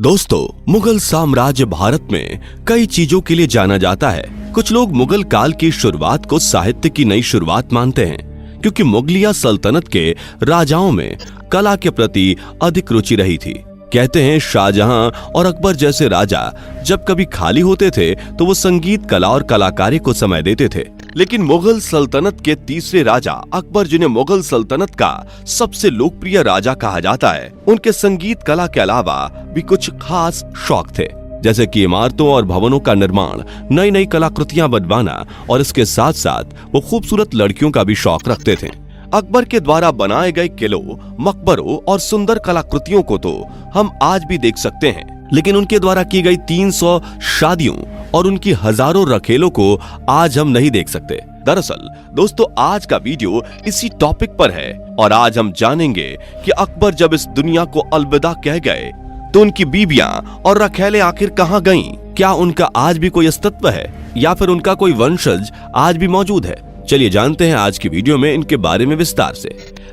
दोस्तों, मुगल साम्राज्य भारत में कई चीजों के लिए जाना जाता है। कुछ लोग मुगल काल की शुरुआत को साहित्य की नई शुरुआत मानते हैं, क्योंकि मुगलिया सल्तनत के राजाओं में कला के प्रति अधिक रुचि रही थी। कहते हैं शाहजहां और अकबर जैसे राजा जब कभी खाली होते थे तो वो संगीत कला और कलाकारी को समय देते थे। लेकिन मुगल सल्तनत के तीसरे राजा अकबर, जिन्हें मुगल सल्तनत का सबसे लोकप्रिय राजा कहा जाता है, उनके संगीत कला के अलावा भी कुछ खास शौक थे, जैसे कि इमारतों और भवनों का निर्माण, नई नई कलाकृतियां बनवाना, और इसके साथ साथ वो खूबसूरत लड़कियों का भी शौक रखते थे। अकबर के द्वारा बनाए गए किलों, मकबरों और सुंदर कलाकृतियों को तो हम आज भी देख सकते हैं, लेकिन उनके द्वारा की गई 300 शादियों और उनकी हजारों रखेलों को आज हम नहीं देख सकते। दरअसल दोस्तों, आज का वीडियो इसी टॉपिक पर है और आज हम जानेंगे कि अकबर जब इस दुनिया को अलविदा कह गए तो उनकी बीबियां और रखेलें आखिर कहां गईं? क्या उनका आज भी कोई अस्तित्व है या फिर उनका कोई वंशज आज भी मौजूद है? चलिए जानते हैं आज की वीडियो में इनके बारे में विस्तार से।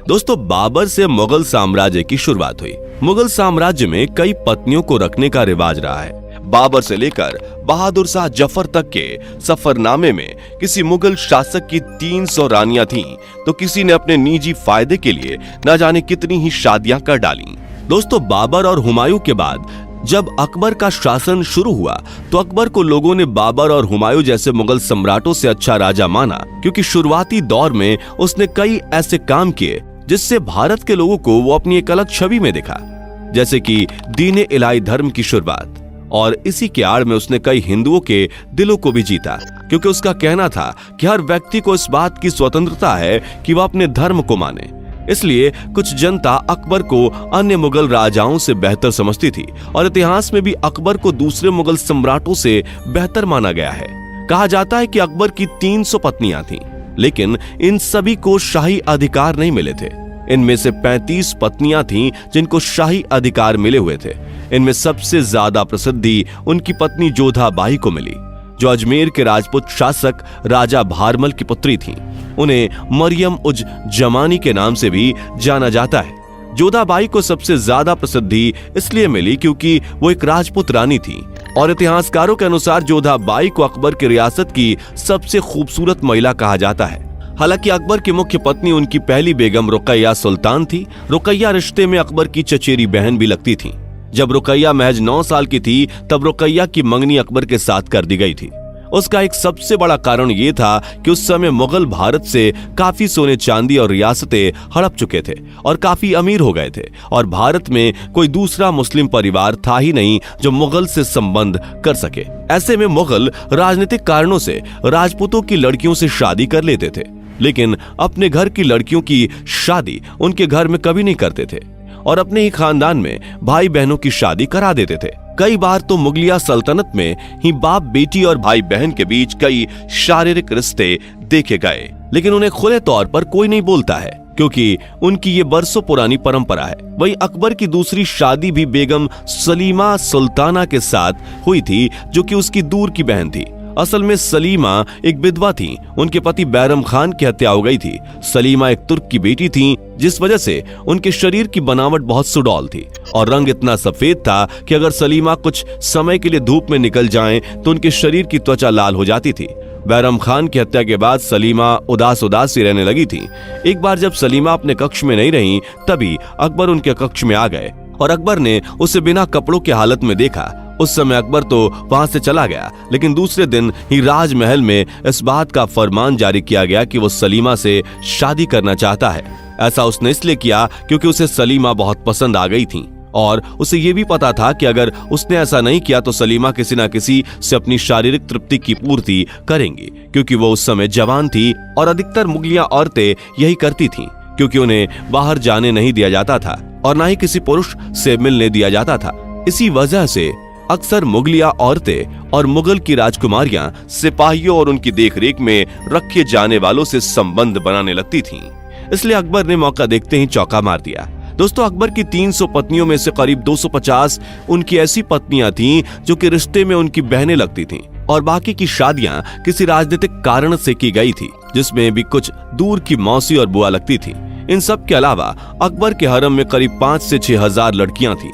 दोस्तों, बाबर से मुगल साम्राज्य की शुरुआत हुई। मुगल साम्राज्य में कई पत्नियों को रखने का रिवाज रहा है। बाबर से लेकर बहादुर शाह जफर तक के सफरनामे में किसी मुगल शासक की 300 रानियां थीं, तो किसी ने अपने निजी फायदे के लिए न जाने कितनी ही शादियां कर डाली। दोस्तों, बाबर और हुमायूं के बाद जब अकबर का शासन शुरू हुआ तो अकबर को लोगों ने बाबर और हुमायूं जैसे मुगल सम्राटों से अच्छा राजा माना, क्योंकि शुरुआती दौर में उसने कई ऐसे काम किए जिससे भारत के लोगों को वो अपनी एक अलग छवि में दिखा, जैसे कि दीन इलाही धर्म की शुरुआत। और इसी के आड़ में उसने कई हिंदुओं के दिलों को भी जीता, क्योंकि उसका कहना था कि हर व्यक्ति को इस बात की स्वतंत्रता है कि वह अपने धर्म को माने। इसलिए कुछ जनता अकबर को अन्य मुगल राजाओं से बेहतर समझती थी और इतिहास में भी अकबर को दूसरे मुगल सम्राटों से बेहतर माना गया है। कहा जाता है कि अकबर की 300 पत्नियां थीं, लेकिन इन सभी को शाही अधिकार नहीं मिले थे। इनमें से 35 पत्नियां थीं जिनको शाही अधिकार मिले हुए थे। इनमें सबसे ज्यादा प्रसिद्धि उनकी पत्नी जोधा बाई को मिली, जो अजमेर के राजपूत शासक राजा भारमल की पुत्री थीं। उन्हें मरियम उज जमानी के नाम से भी जाना जाता है। जोधा बाई को सबसे ज्यादा प्रसिद्धि इसलिए मिली क्योंकि वो एक राजपूत रानी थी, और इतिहासकारों के अनुसार जोधा बाई को अकबर की रियासत की सबसे खूबसूरत महिला कहा जाता है। हालांकि अकबर की मुख्य पत्नी उनकी पहली बेगम रुकैया सुल्तान थी। रुकैया रिश्ते में अकबर की चचेरी बहन भी लगती थी। जब रुकैया महज 9 साल की थी तब रुकैया की मंगनी अकबर के साथ कर दी गई थी। उसका एक सबसे बड़ा कारण यह था कि उस समय मुगल भारत से काफी सोने चांदी और रियासतें हड़प चुके थे और काफी अमीर हो गए थे, और भारत में कोई दूसरा मुस्लिम परिवार था ही नहीं जो मुगल से संबंध कर सके। ऐसे में मुगल राजनीतिक कारणों से राजपूतों की लड़कियों से शादी कर लेते थे, लेकिन अपने घर की लड़कियों की शादी उनके घर में कभी नहीं करते थे और अपने ही खानदान में भाई बहनों की शादी करा देते थे। कई बार तो मुगलिया सल्तनत में ही बाप बेटी और भाई बहन के बीच कई शारीरिक रिश्ते देखे गए, लेकिन उन्हें खुले तौर पर कोई नहीं बोलता है, क्योंकि उनकी ये बरसों पुरानी परंपरा है। वहीं अकबर की दूसरी शादी भी बेगम सलीमा सुल्ताना के साथ हुई थी, जो कि उसकी दूर की बहन थी। असल में सलीमा एक विधवा थी। उनके पति बैरम खान की हत्या हो गई थी। सलीमा एक तुर्क की बेटी थी, जिस वजह से उनके शरीर की बनावट बहुत सुडौल थी और रंग इतना सफेद था कि अगर सलीमा कुछ समय के लिए धूप में निकल जाएं तो उनके शरीर की त्वचा लाल हो जाती थी। बैरम खान की हत्या के बाद सलीमा उदास उदास सी रहने लगी थी। एक बार जब सलीमा अपने कक्ष में नहीं रही, तभी अकबर उनके कक्ष में आ गए और अकबर ने उसे बिना कपड़ों के हालत में देखा। उस समय अकबर तो वहां से चला गया, लेकिन दूसरे दिन ही राजमहल में इस बात का फरमान जारी किया गया कि वो सलीमा से शादी करना चाहता है। ऐसा उसने इसलिए किया क्योंकि उसे सलीमा बहुत पसंद आ गई थी, और उसे ये भी पता था कि अगर उसने ऐसा नहीं किया तो सलीमा किसी न किसी से अपनी शारीरिक तृप्ति की पूर्ति करेंगी, क्योंकि वो उस समय जवान थी और अधिकतर मुगलिया औरतें यही करती थीं, क्योंकि उन्हें बाहर जाने नहीं दिया जाता था और न ही किसी पुरुष से मिलने दिया जाता था। इसी वजह से अक्सर मुगलिया औरतें और मुगल की राजकुमारियां सिपाहियों और उनकी देखरेख में रखे जाने वालों से संबंध बनाने लगती थीं। इसलिए अकबर ने मौका देखते ही चौका मार दिया। दोस्तों, अकबर की 300 पत्नियों में से करीब 250 उनकी ऐसी पत्नियां थीं जो कि रिश्ते में उनकी बहनें लगती थीं, और बाकी की शादियां किसी राजनीतिक कारण से की गई थी, जिसमें भी कुछ दूर की मौसी और बुआ लगती थी। इन सब के अलावा अकबर के हरम में करीब 5 से 6 हजार लड़कियां थीं।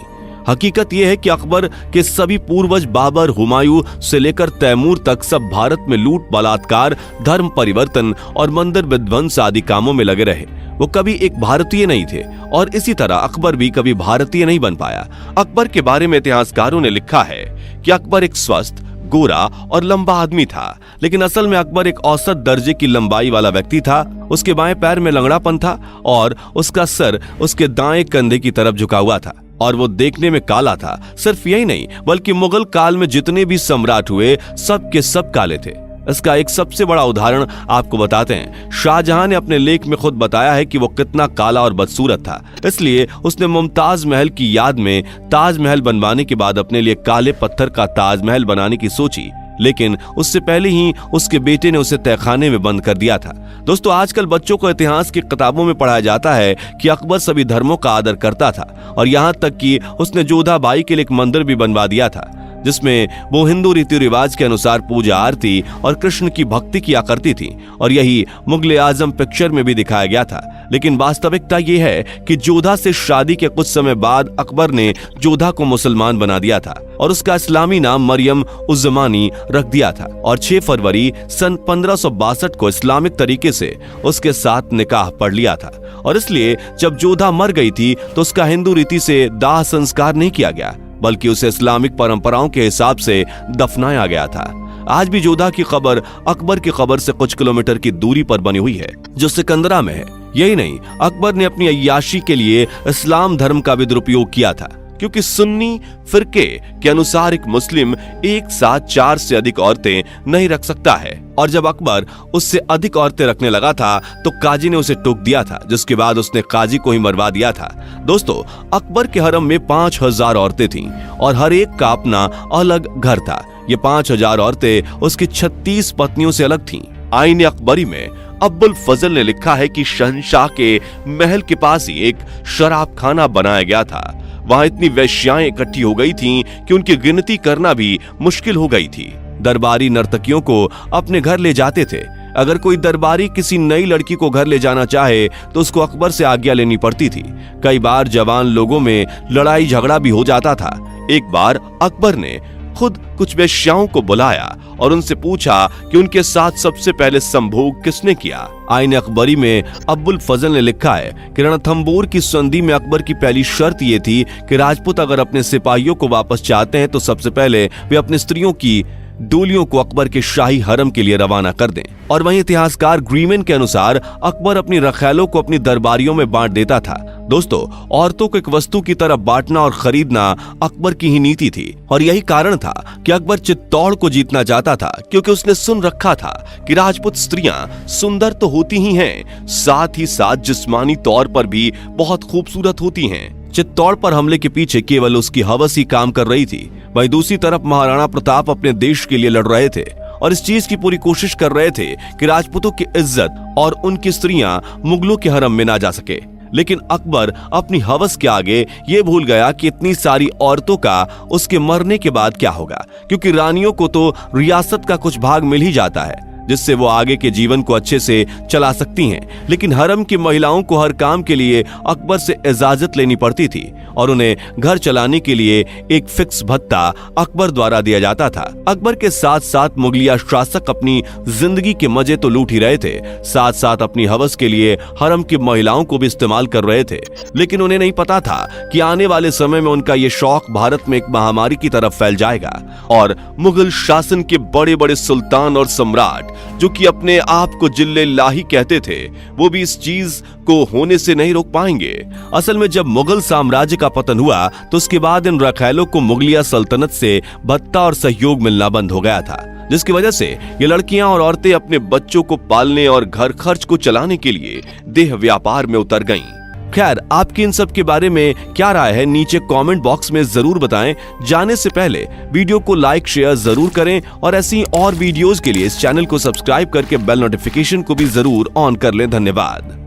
हकीकत यह है कि अकबर के सभी पूर्वज बाबर, हुमायूं से लेकर तैमूर तक सब भारत में लूट, बलात्कार, धर्म परिवर्तन और मंदिर विध्वंस आदि कामों में लगे रहे। वो कभी एक भारतीय नहीं थे और इसी तरह अकबर भी कभी भारतीय नहीं बन पाया। अकबर के बारे में इतिहासकारों ने लिखा है कि अकबर एक स्वस्थ, गोरा और लंबा आदमी था, लेकिन असल में अकबर एक औसत दर्जे की लंबाई वाला व्यक्ति था। उसके बाएं पैर में लंगड़ापन था और उसका सर उसके दाएं कंधे की तरफ झुका हुआ था और वो देखने में काला था। सिर्फ यही नहीं बल्कि मुगल काल में जितने भी सम्राट हुए सब के सब काले थे। इसका एक सबसे बड़ा उदाहरण आपको बताते हैं। शाहजहां ने अपने लेख में खुद बताया है कि वो कितना काला और बदसूरत था, इसलिए उसने मुमताज महल की याद में ताजमहल बनवाने के बाद अपने लिए काले पत्थर का ताजमहल बनाने की सोची, लेकिन उससे पहले ही उसके बेटे ने उसे तहखाने में बंद कर दिया था। दोस्तों, आजकल बच्चों को इतिहास की किताबों में पढ़ाया जाता है कि अकबर सभी धर्मों का आदर करता था और यहाँ तक कि उसने जोधा बाई के लिए एक मंदिर भी बनवा दिया था जिसमें वो हिंदू रीति रिवाज के अनुसार पूजा, आरती और कृष्ण की भक्ति किया करती थी और यही मुगले आजम पिक्चर में भी दिखाया गया था। लेकिन वास्तविकता ये है कि जोधा से शादी के कुछ समय बाद अकबर ने जोधा को मुसलमान बना दिया था और उसका इस्लामी नाम मरियम उज़्ज़मानी रख दिया था और 6 फरवरी सन 1562 को इस्लामिक तरीके से उसके साथ निकाह पढ़ लिया था और इसलिए जब जोधा मर गई थी तो उसका हिंदू रीति से दाह संस्कार नहीं किया गया बल्कि उसे इस्लामिक परंपराओं के हिसाब से दफनाया गया था। आज भी जोधा की कब्र अकबर की कब्र से कुछ किलोमीटर की दूरी पर बनी हुई है जो सिकंदरा में है। यही नहीं, अकबर ने अपनी अय्याशी के लिए इस्लाम धर्म का भी दुरुपयोग किया था क्योंकि सुन्नी फिरके के अनुसार एक मुस्लिम एक साथ 4 से अधिक औरतें नहीं रख सकता है और जब अकबर उससे अधिक औरतें रखने लगा था तो काजी ने उसे टोक दिया था, जिसके बाद उसने काजी को ही मरवा दिया था। दोस्तों, अकबर के हरम में 5000 औरतें थीं और हर एक का अपना अलग घर था। ये 5000 औरतें उसकी 36 पत्नियों से अलग थीं। आईने अकबरी में अब्बुल फजल ने लिखा है कि शहंशाह के महल के पास ही एक शराब खाना बनाया गया था। वहां इतनी वेश्याएं इकट्ठी हो गई थीं कि उनकी गिनती करना भी मुश्किल हो गई थी। दरबारी नर्तकियों को अपने घर ले जाते थे। अगर कोई दरबारी किसी नई लड़की को घर ले जाना चाहे तो उसको अकबर से आज्ञा लेनी पड़ती थी। कई बार जवान लोगों में लड़ाई झगड़ा भी हो जाता था। एक बार अकबर ने खुद कुछ वेश्याओं को बुलाया और उनसे पूछा कि उनके साथ सबसे पहले संभोग किसने किया। आईने अकबरी में अब्बुल फजल ने लिखा है कि रणथंबोर की संधि में अकबर की पहली शर्त ये थी कि राजपूत अगर अपने सिपाहियों को वापस चाहते हैं तो सबसे पहले वे अपनी स्त्रियों की डोलियों को अकबर के शाही हरम के लिए रवाना कर दें। और वहीं इतिहासकार ग्रीमन के अनुसार अकबर अपनी रखैलों को अपनी दरबारियों में बांट देता था। दोस्तों, औरतों को एक वस्तु की तरह बांटना और खरीदना अकबर की ही नीति थी और यही कारण था कि अकबर चित्तौड़ को जीतना चाहता था, क्योंकि उसने सुन रखा था कि राजपूत स्त्रियां सुंदर तो होती ही हैं, साथ ही साथ जिस्मानी तौर पर भी बहुत खूबसूरत होती हैं। चित्तौड़ पर हमले के पीछे केवल उसकी हवस ही काम कर रही थी। वहीं दूसरी तरफ महाराणा प्रताप अपने देश के लिए लड़ रहे थे और इस चीज की पूरी कोशिश कर रहे थे कि राजपूतों की इज्जत और उनकी स्त्रियां मुगलों के हरम में ना जा सके। लेकिन अकबर अपनी हवस के आगे ये भूल गया कि इतनी सारी औरतों का उसके मरने के बाद क्या होगा, क्योंकि रानियों को तो रियासत का कुछ भाग मिल ही जाता है जिससे वो आगे के जीवन को अच्छे से चला सकती हैं। लेकिन हरम की महिलाओं को हर काम के लिए अकबर से इजाजत लेनी पड़ती थी और उन्हें घर चलाने के लिए एक फिक्स भत्ता अकबर द्वारा दिया जाता था। अकबर के साथ साथ मुगलिया शासक अपनी जिंदगी के मजे तो लूट ही रहे थे, साथ साथ अपनी हवस के लिए हरम की महिलाओं को भी इस्तेमाल कर रहे थे। लेकिन उन्हें नहीं पता था कि आने वाले समय में उनका ये शौक भारत में एक महामारी की तरफ फैल जाएगा और मुगल शासन के बड़े बड़े सुल्तान और सम्राट जो कि अपने आप को जिल्ले-लाही कहते थे, वो भी इस चीज को होने से नहीं रोक पाएंगे। असल में जब मुगल साम्राज्य का पतन हुआ तो उसके बाद इन रखैलों को मुगलिया सल्तनत से भत्ता और सहयोग मिलना बंद हो गया था, जिसकी वजह से ये लड़कियां और औरतें अपने बच्चों को पालने और घर खर्च को चलाने के लिए देह व्यापार में उतर गईं। खैर, आपकी इन सब के बारे में क्या राय है नीचे कमेंट बॉक्स में जरूर बताएं। जाने से पहले वीडियो को लाइक शेयर जरूर करें और ऐसी और वीडियोस के लिए इस चैनल को सब्सक्राइब करके बेल नोटिफिकेशन को भी जरूर ऑन कर लें। धन्यवाद।